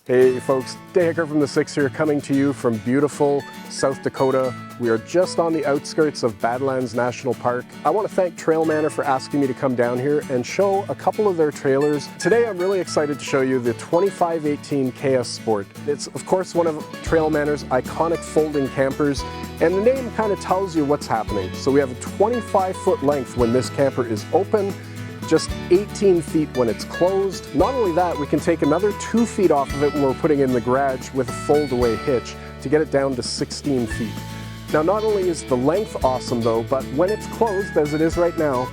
Hey folks, Daker from the Six here, coming to you from beautiful South Dakota. We are just on the outskirts of Badlands National Park. I want to thank TrailManor for asking me to come down here and show a couple of their trailers. Today I'm really excited to show you the 2518 KS Sport. It's of course one of TrailManor's iconic folding campers, and the name kind of tells you what's happening. So we have a 25-foot length when this camper is open, just 18 feet when it's closed. Not only that, we can take another 2 feet off of it when we're putting it in the garage with a fold-away hitch to get it down to 16 feet. Now, not only is the length awesome though, but when it's closed, as it is right now,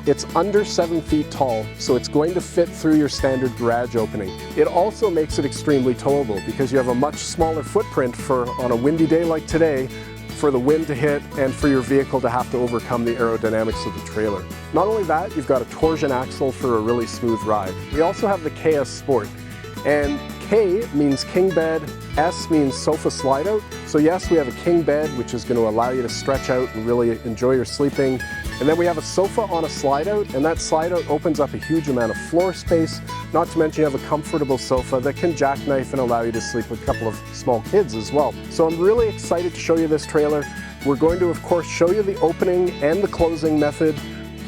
it's under 7 feet tall, so it's going to fit through your standard garage opening. It also makes it extremely towable because you have a much smaller footprint for, on a windy day like today, for the wind to hit and for your vehicle to have to overcome the aerodynamics of the trailer. Not only that, you've got a torsion axle for a really smooth ride. We also have the KS Sport, and K means king bed, S means sofa slide out. So yes, we have a king bed, which is going to allow you to stretch out and really enjoy your sleeping. And then we have a sofa on a slide out, and that slide out opens up a huge amount of floor space. Not to mention you have a comfortable sofa that can jackknife and allow you to sleep with a couple of small kids as well. So I'm really excited to show you this trailer. We're going to, of course, show you the opening and the closing method.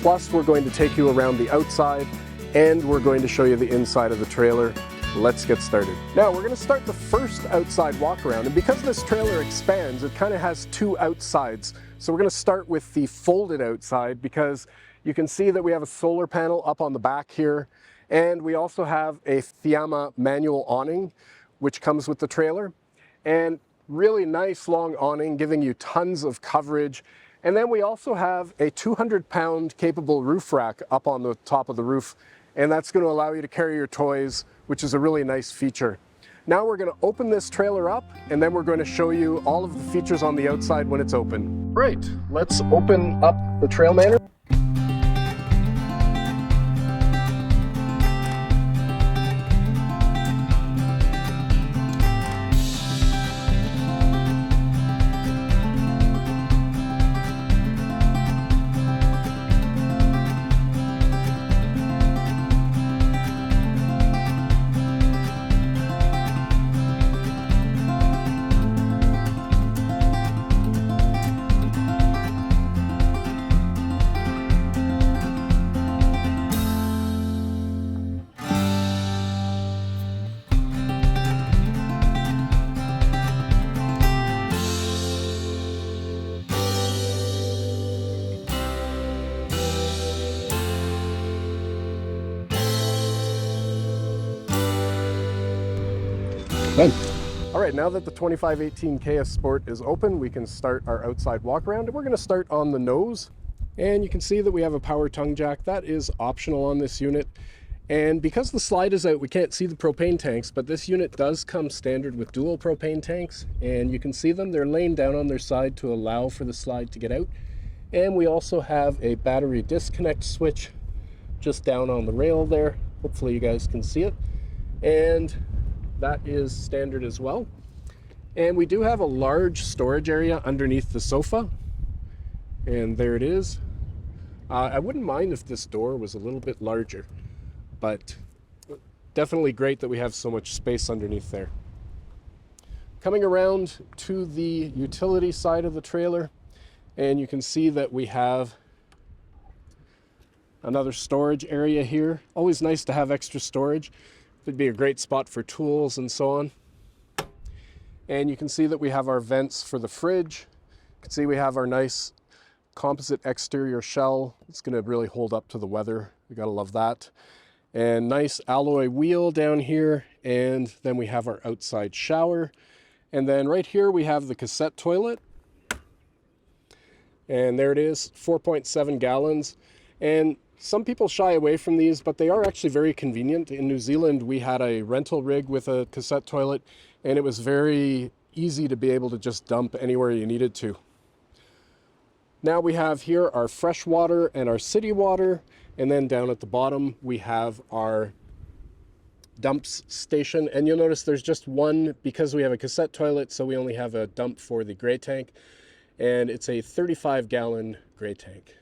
Plus, we're going to take you around the outside, and we're going to show you the inside of the trailer. Let's get started. Now, we're going to start the first outside walk around, and because this trailer expands, it kind of has two outsides. So we're going to start with the folded outside because you can see that we have a solar panel up on the back here, and we also have a Fiamma manual awning, which comes with the trailer, and really nice long awning giving you tons of coverage. And then we also have a 200-pound capable roof rack up on the top of the roof, and that's going to allow you to carry your toys, which is a really nice feature. Now we're going to open this trailer up, and then we're going to show you all of the features on the outside when it's open. Right, let's open up the TrailManor. Done. All right, now that the 2518 KS Sport is open, we can start our outside walk around. And we're going to start on the nose. And you can see that we have a power tongue jack. That is optional on this unit. And because the slide is out, we can't see the propane tanks, but this unit does come standard with dual propane tanks. And you can see them. They're laying down on their side to allow for the slide to get out. And we also have a battery disconnect switch just down on the rail there. Hopefully you guys can see it. And that is standard as well. And we do have a large storage area underneath the sofa, and there it is. I wouldn't mind if this door was a little bit larger, but definitely great that we have so much space underneath there. Coming around to the utility side of the trailer, and you can see that we have another storage area here. Always nice to have extra storage. It'd be a great spot for tools and so on. And you can see that we have our vents for the fridge. You can see we have our nice composite exterior shell. It's going to really hold up to the weather. We gotta love that. And nice alloy wheel down here. And then we have our outside shower. And then right here we have the cassette toilet. And there it is, 4.7 gallons. And some people shy away from these, but they are actually very convenient. In New Zealand, we had a rental rig with a cassette toilet, and it was very easy to be able to just dump anywhere you needed to. Now we have here our fresh water and our city water, and then down at the bottom we have our dumps station. And you'll notice there's just one, because we have a cassette toilet, so we only have a dump for the gray tank, and it's a 35-gallon gray tank.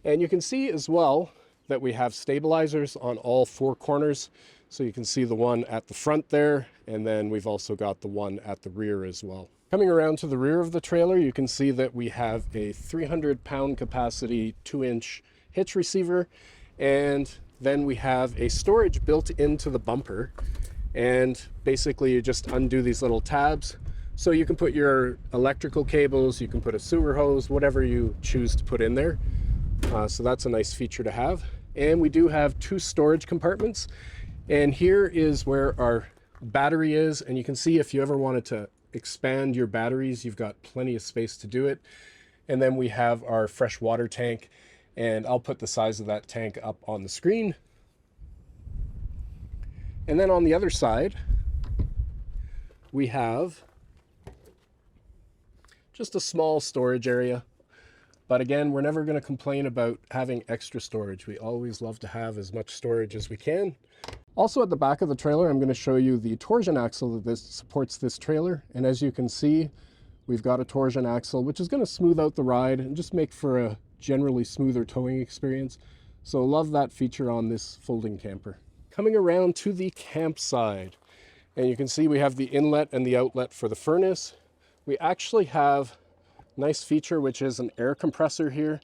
And you can see as well that we have stabilizers on all four corners. So you can see the one at the front there, and then we've also got the one at the rear as well. Coming around to the rear of the trailer, you can see that we have a 300-pound capacity 2-inch hitch receiver, and then we have a storage built into the bumper. And basically you just undo these little tabs, so you can put your electrical cables, you can put a sewer hose, whatever you choose to put in there. So that's a nice feature to have. And we do have 2 storage compartments. And here is where our battery is. And you can see if you ever wanted to expand your batteries, you've got plenty of space to do it. And then we have our fresh water tank. And I'll put the size of that tank up on the screen. And then on the other side, we have just a small storage area. But again, we're never going to complain about having extra storage. We always love to have as much storage as we can. Also at the back of the trailer, I'm going to show you the torsion axle that supports this trailer. And as you can see, we've got a torsion axle, which is going to smooth out the ride and just make for a generally smoother towing experience. So love that feature on this folding camper. Coming around to the campsite, and you can see we have the inlet and the outlet for the furnace. We actually have a nice feature, which is an air compressor here.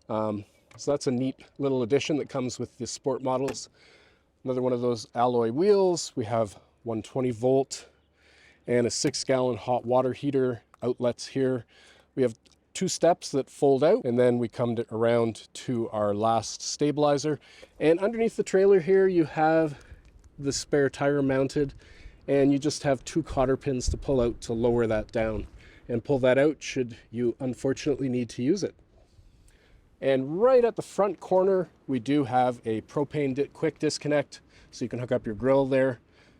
So that's a neat little addition that comes with the sport models. Another one of those alloy wheels. We have 120 volt and a 6-gallon hot water heater outlets here. We have 2 steps that fold out, and then we come around to our last stabilizer. And underneath the trailer here, you have the spare tire mounted, and you just have 2 cotter pins to pull out to lower that down and pull that out should you unfortunately need to use it. And right at the front corner, we do have a propane quick disconnect, so you can hook up your grill there.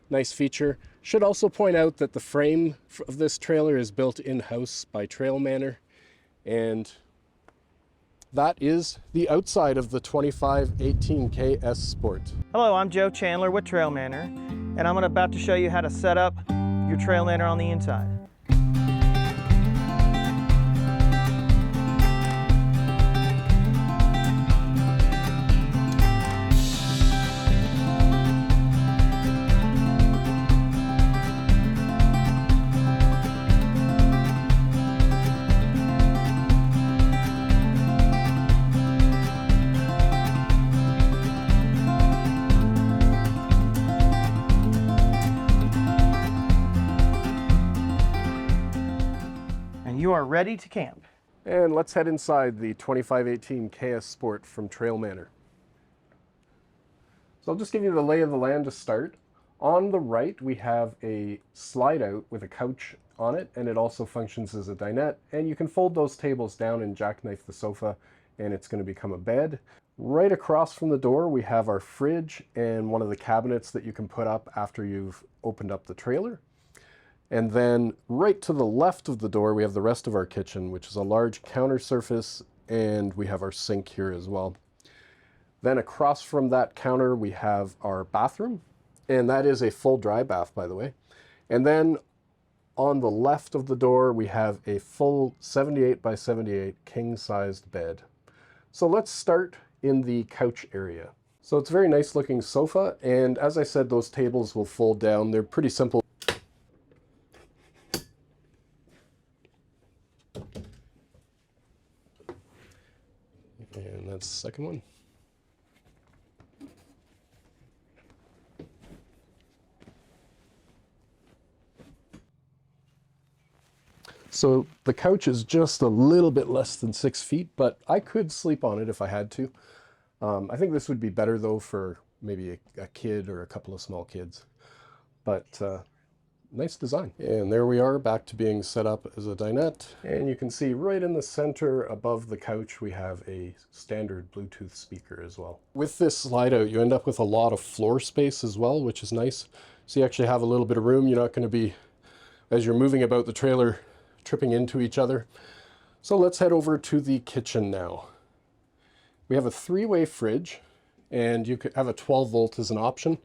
Nice feature. Should also point out that the frame of this trailer is built in-house by TrailManor. And that is the outside of the 2518K S Sport. Hello, I'm Joe Chandler with TrailManor, and I'm about to show you how to set up your TrailManor on the inside. You are ready to camp. And let's head inside the 2518 KS Sport from TrailManor. So I'll just give you the lay of the land to start. On the right, we have a slide out with a couch on it, and it also functions as a dinette. And you can fold those tables down and jackknife the sofa, and it's going to become a bed. Right across from the door, we have our fridge and one of the cabinets that you can put up after you've opened up the trailer. And then right to the left of the door, we have the rest of our kitchen, which is a large counter surface, and we have our sink here as well. Then across from that counter, we have our bathroom, and that is a full dry bath, by the way. And then on the left of the door, we have a full 78 by 78 king-sized bed. So let's start in the couch area. So it's a very nice looking sofa, and as I said, those tables will fold down. They're pretty simple. And that's the second one. So the couch is just a little bit less than 6 feet, but I could sleep on it if I had to. I think this would be better though for maybe a kid or a couple of small kids. But nice design. And there we are, back to being set up as a dinette. And you can see right in the center above the couch, we have a standard Bluetooth speaker as well. With this slide out, you end up with a lot of floor space as well, which is nice. So you actually have a little bit of room. You're not going to be, as you're moving about the trailer, tripping into each other. So let's head over to the kitchen now. We have a 3-way fridge, and you could have a 12 volt as an option.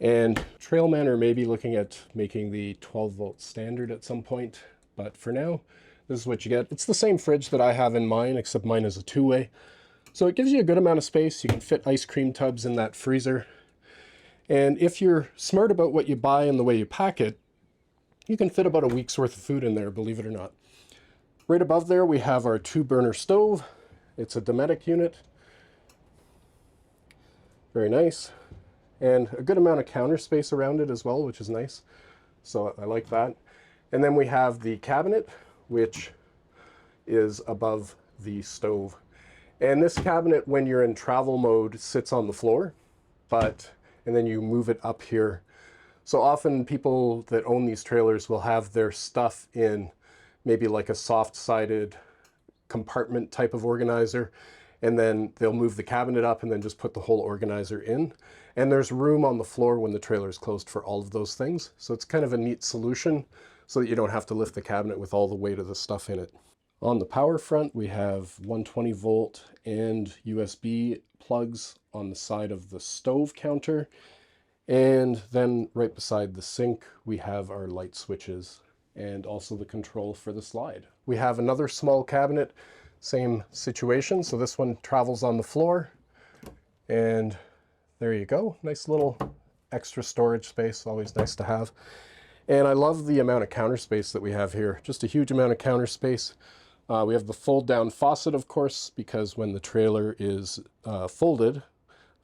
And TrailManor may be looking at making the 12 volt standard at some point, but for now, this is what you get. It's the same fridge that I have in mine, except mine is a 2-way. So it gives you a good amount of space. You can fit ice cream tubs in that freezer. And if you're smart about what you buy and the way you pack it, you can fit about a week's worth of food in there, believe it or not. Right above there, we have our 2-burner stove. It's a Dometic unit. Very nice. And a good amount of counter space around it as well, which is nice. So I like that. And then we have the cabinet, which is above the stove. And this cabinet, when you're in travel mode, sits on the floor, and then you move it up here. So often people that own these trailers will have their stuff in maybe like a soft-sided compartment type of organizer, and then they'll move the cabinet up and then just put the whole organizer in. And there's room on the floor when the trailer is closed for all of those things. So it's kind of a neat solution so that you don't have to lift the cabinet with all the weight of the stuff in it. On the power front, we have 120 volt and USB plugs on the side of the stove counter. And then right beside the sink, we have our light switches and also the control for the slide. We have another small cabinet, same situation. So this one travels on the floor, and there you go. Nice little extra storage space, always nice to have. And I love the amount of counter space that we have here. Just a huge amount of counter space. We have the fold down faucet, of course, because when the trailer is folded,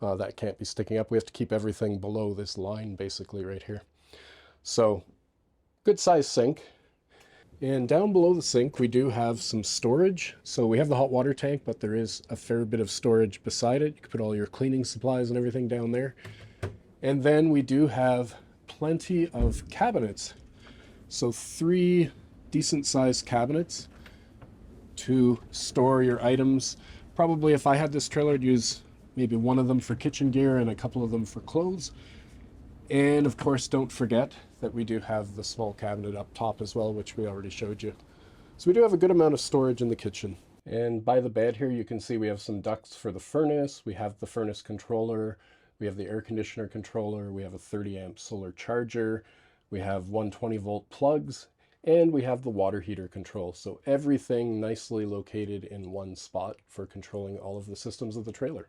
that can't be sticking up. We have to keep everything below this line basically right here. So good size sink. And down below the sink, we do have some storage. So we have the hot water tank, but there is a fair bit of storage beside it. You can put all your cleaning supplies and everything down there. And then we do have plenty of cabinets. So 3 decent sized cabinets to store your items. Probably if I had this trailer, I'd use maybe one of them for kitchen gear and a couple of them for clothes. And of course, don't forget that we do have the small cabinet up top as well, which we already showed you. So we do have a good amount of storage in the kitchen. And by the bed here, you can see we have some ducts for the furnace. We have the furnace controller. We have the air conditioner controller. We have a 30 amp solar charger. We have 120 volt plugs, and we have the water heater control. So everything nicely located in one spot for controlling all of the systems of the trailer.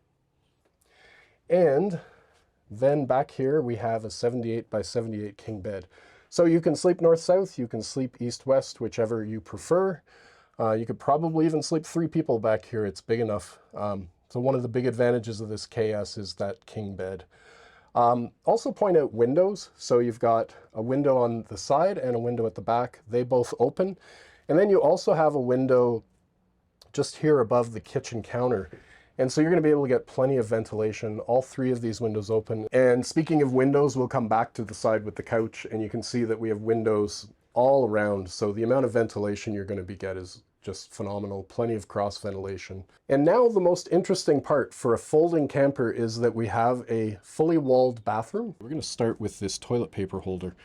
And then back here, we have a 78 by 78 king bed. So you can sleep north-south, you can sleep east-west, whichever you prefer. You could probably even sleep 3 people back here. It's big enough. So one of the big advantages of this KS is that king bed. Also point out windows. So you've got a window on the side and a window at the back. They both open. And then you also have a window just here above the kitchen counter. And so you're going to be able to get plenty of ventilation. All 3 of these windows open. And speaking of windows, we'll come back to the side with the couch, and you can see that we have windows all around. So the amount of ventilation you're going to get is just phenomenal. Plenty of cross ventilation. And now the most interesting part for a folding camper is that we have a fully walled bathroom. We're going to start with this toilet paper holder.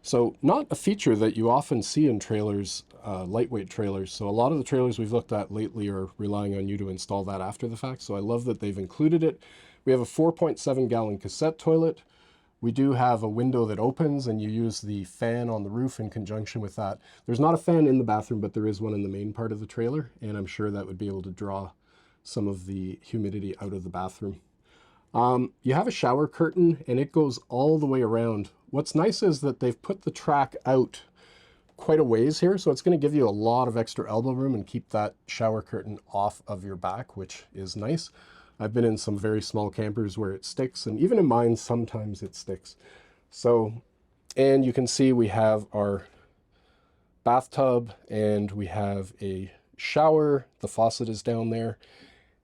So not a feature that you often see in trailers, lightweight trailers. So a lot of the trailers we've looked at lately are relying on you to install that after the fact. So I love that they've included it. We have a 4.7 gallon cassette toilet. We do have a window that opens, and you use the fan on the roof in conjunction with that. There's not a fan in the bathroom, but there is one in the main part of the trailer, and I'm sure that would be able to draw some of the humidity out of the bathroom. You have a shower curtain, and it goes all the way around. What's nice is that they've put the track out quite a ways here, so it's going to give you a lot of extra elbow room and keep that shower curtain off of your back, which is nice. I've been in some very small campers where it sticks, and even in mine, sometimes it sticks. So, and you can see we have our bathtub, and we have a shower. The faucet is down there.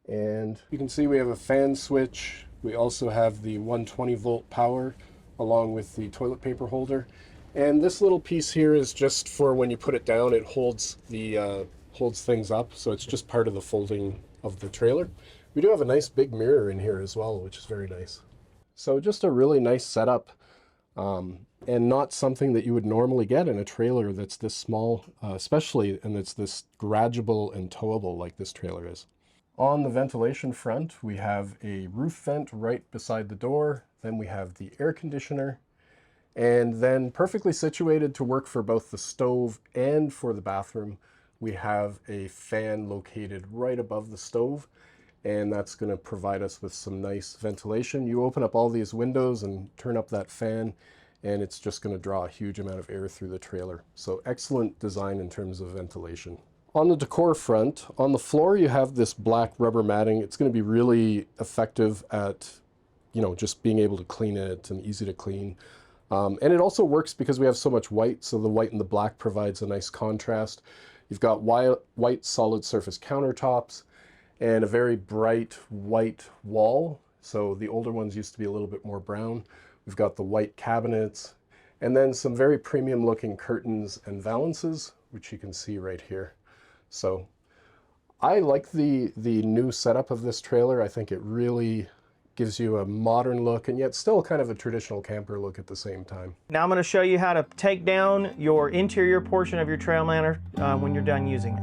And you can see we have a fan switch. We also have the 120 volt power along with the toilet paper holder. And this little piece here is just for when you put it down, it holds the holds things up. So it's just part of the folding of the trailer. We do have a nice big mirror in here as well, which is very nice. So just a really nice setup, and not something that you would normally get in a trailer that's this small, especially, and it's this garageable and towable like this trailer is. On the ventilation front, we have a roof vent right beside the door. Then we have the air conditioner, and then perfectly situated to work for both the stove and for the bathroom, we have a fan located right above the stove. and that's going to provide us with some nice ventilation. You open up all these windows and turn up that fan, and it's just going to draw a huge amount of air through the trailer. So excellent design in terms of ventilation. On the decor front, on the floor you have this black rubber matting. It's going to be really effective at, you know, just being able to clean it and easy to clean. And it also works because we have so much white, so the white and the black provides a nice contrast. You've got white solid surface countertops and a very bright white wall. So the older ones used to be a little bit more brown. We've got the white cabinets, and then some very premium looking curtains and valances, which you can see right here. So I like the new setup of this trailer. I think it really gives you a modern look and yet still kind of a traditional camper look at the same time. Now I'm going to show you how to take down your interior portion of your TrailManor when you're done using it.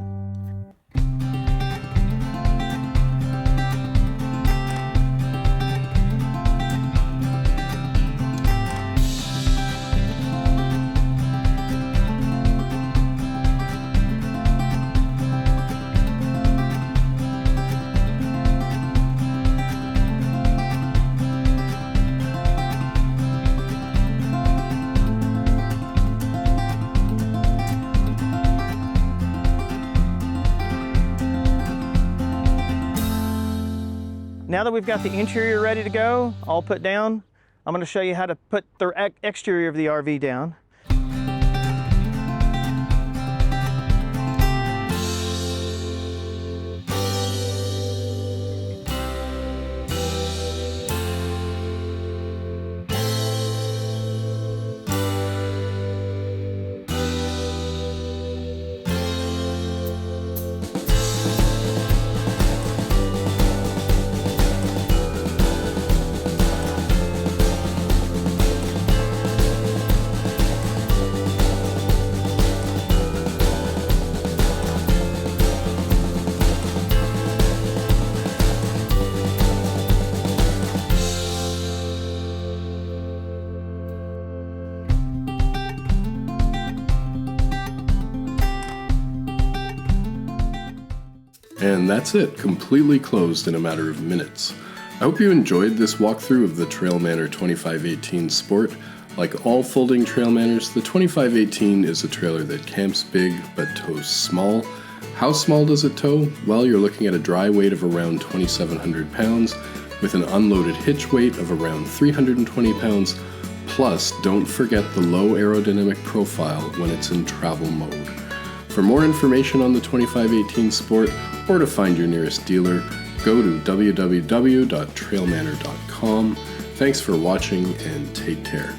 Now that we've got the interior ready to go, all put down, I'm going to show you how to put the exterior of the RV down. And that's it, completely closed in a matter of minutes. I hope you enjoyed this walkthrough of the TrailManor 2518 Sport. Like all folding TrailManors, the 2518 is a trailer that camps big but tows small. How small does it tow? Well, you're looking at a dry weight of around 2,700 pounds with an unloaded hitch weight of around 320 pounds. Plus, don't forget the low aerodynamic profile when it's in travel mode. For more information on the 2518 Sport or to find your nearest dealer, go to www.trailmanor.com. Thanks for watching and take care.